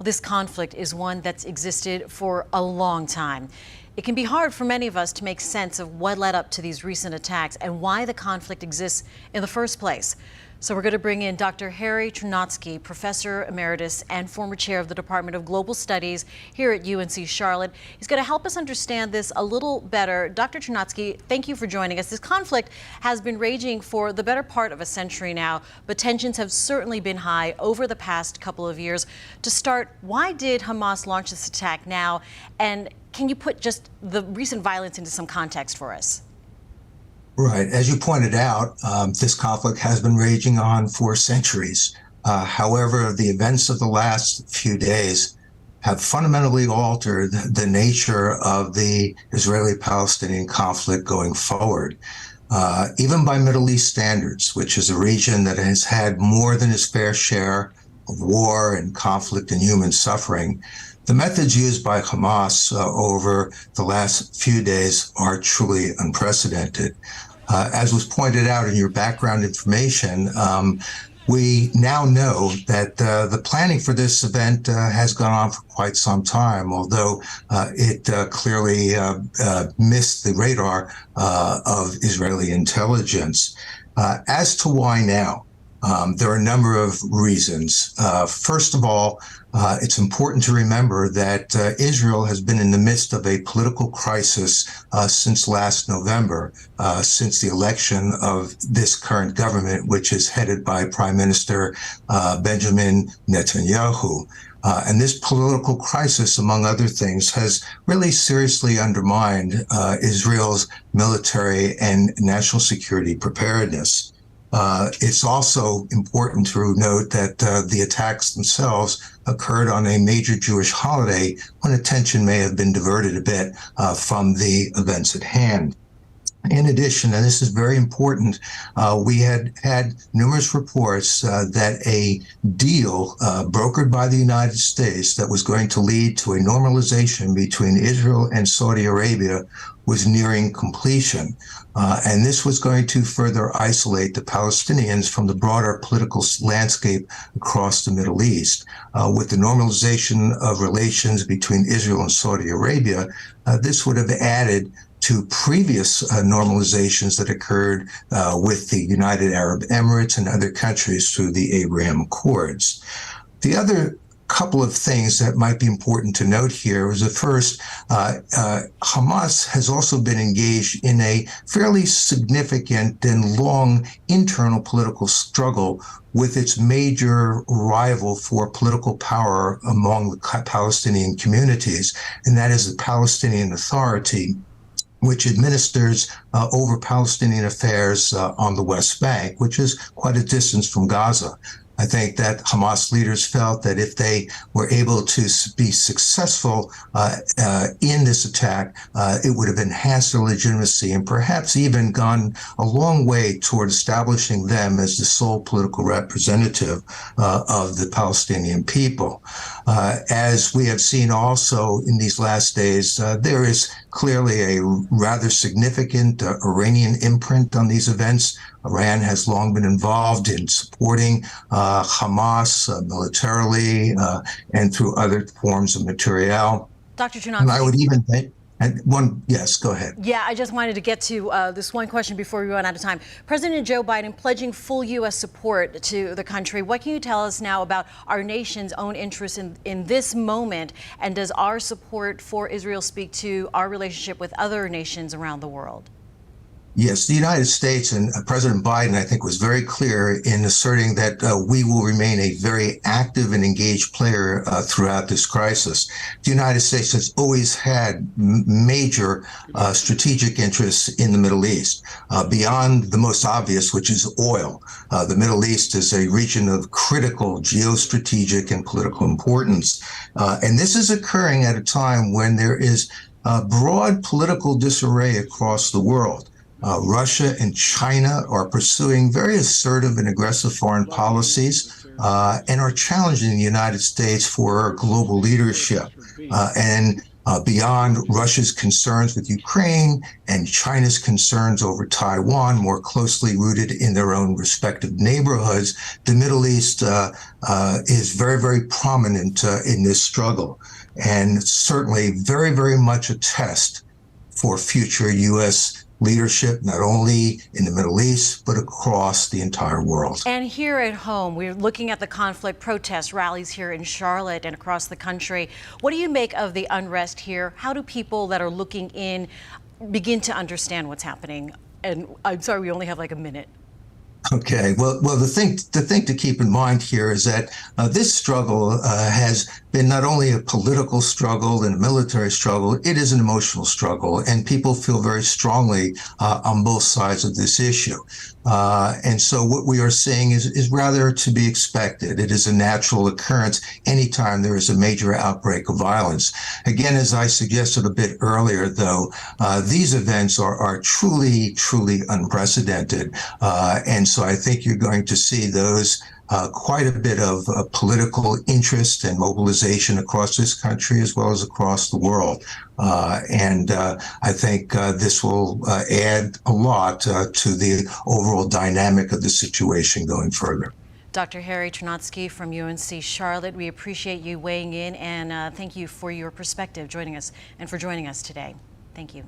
Well, this conflict is one that's existed for a long time. It can be hard for many of us to make sense of what led up to these recent attacks and why the conflict exists in the first place. So we're going to bring in Dr. Harry Chernotsky, Professor Emeritus and former chair of the Department of Global Studies here at UNC Charlotte. He's going to help us understand this a little better. Dr. Chernotsky, thank you for joining us. This conflict has been raging for the better part of a century now, but tensions have certainly been high over the past couple of years. To start, why did Hamas launch this attack now? And can you put just the recent violence into some context for us? Right. As you pointed out, this conflict has been raging on for centuries. However, the events of the last few days have fundamentally altered the nature of the Israeli-Palestinian conflict going forward. Even by Middle East standards, which is a region that has had more than its fair share of war and conflict and human suffering, the methods used by Hamas over the last few days are truly unprecedented. As was pointed out in your background information, we now know that the planning for this event has gone on for quite some time, although it clearly missed the radar of Israeli intelligence. As to why now, there are a number of reasons. First of all, it's important to remember that Israel has been in the midst of a political crisis since last November, since the election of this current government, which is headed by Prime Minister Benjamin Netanyahu. And this political crisis, among other things, has really seriously undermined Israel's military and national security preparedness. It's also important to note that the attacks themselves occurred on a major Jewish holiday when attention may have been diverted a bit from the events at hand. In addition, and this is very important, we had numerous reports that a deal brokered by the United States that was going to lead to a normalization between Israel and Saudi Arabia was nearing completion. And this was going to further isolate the Palestinians from the broader political landscape across the Middle East. With the normalization of relations between Israel and Saudi Arabia, this would have added to previous normalizations that occurred with the United Arab Emirates and other countries through the Abraham Accords. The other couple of things that might be important to note here was that first, Hamas has also been engaged in a fairly significant and long internal political struggle with its major rival for political power among the Palestinian communities, and that is the Palestinian Authority, which administers over Palestinian affairs on the West Bank, which is quite a distance from Gaza. I think that Hamas leaders felt that if they were able to be successful in this attack, it would have enhanced their legitimacy and perhaps even gone a long way toward establishing them as the sole political representative of the Palestinian people. As we have seen also in these last days, there is clearly a rather significant Iranian imprint on these events. Iran has long been involved in supporting Hamas militarily and through other forms of material. Dr. Chernotsky. And I would even think, yes, go ahead. Yeah, I just wanted to get to this one question before we run out of time. President Joe Biden pledging full U.S. support to the country. What can you tell us now about our nation's own interest in this moment? And does our support for Israel speak to our relationship with other nations around the world? Yes, the United States and President Biden, I think, was very clear in asserting that we will remain a very active and engaged player throughout this crisis. The United States has always had major strategic interests in the Middle East, beyond the most obvious, which is oil. The Middle East is a region of critical geostrategic and political importance. And this is occurring at a time when there is broad political disarray across the world. Russia and China are pursuing very assertive and aggressive foreign policies and are challenging the United States for global leadership. And Beyond Russia's concerns with Ukraine and China's concerns over Taiwan, more closely rooted in their own respective neighborhoods, the Middle East is very, very prominent in this struggle, and certainly very, very much a test for future U.S. leadership, not only in the Middle East, but across the entire world. And here at home, we're looking at the conflict, protests, rallies here in Charlotte and across the country. What do you make of the unrest here? How do people that are looking in begin to understand what's happening? And I'm sorry, we only have like a minute. Okay, well, the thing to keep in mind here is that this struggle has been not only a political struggle and a military struggle, it is an emotional struggle, and people feel very strongly on both sides of this issue. And so what we are seeing is rather to be expected. It is a natural occurrence anytime there is a major outbreak of violence. Again, as I suggested a bit earlier, though, these events are truly, truly unprecedented. And so I think you're going to see those quite a bit of political interest and mobilization across this country as well as across the world. And I think this will add a lot to the overall dynamic of the situation going further. Dr. Harry Chernotsky from UNC Charlotte, we appreciate you weighing in, and thank you for your perspective joining us and for joining us today. Thank you.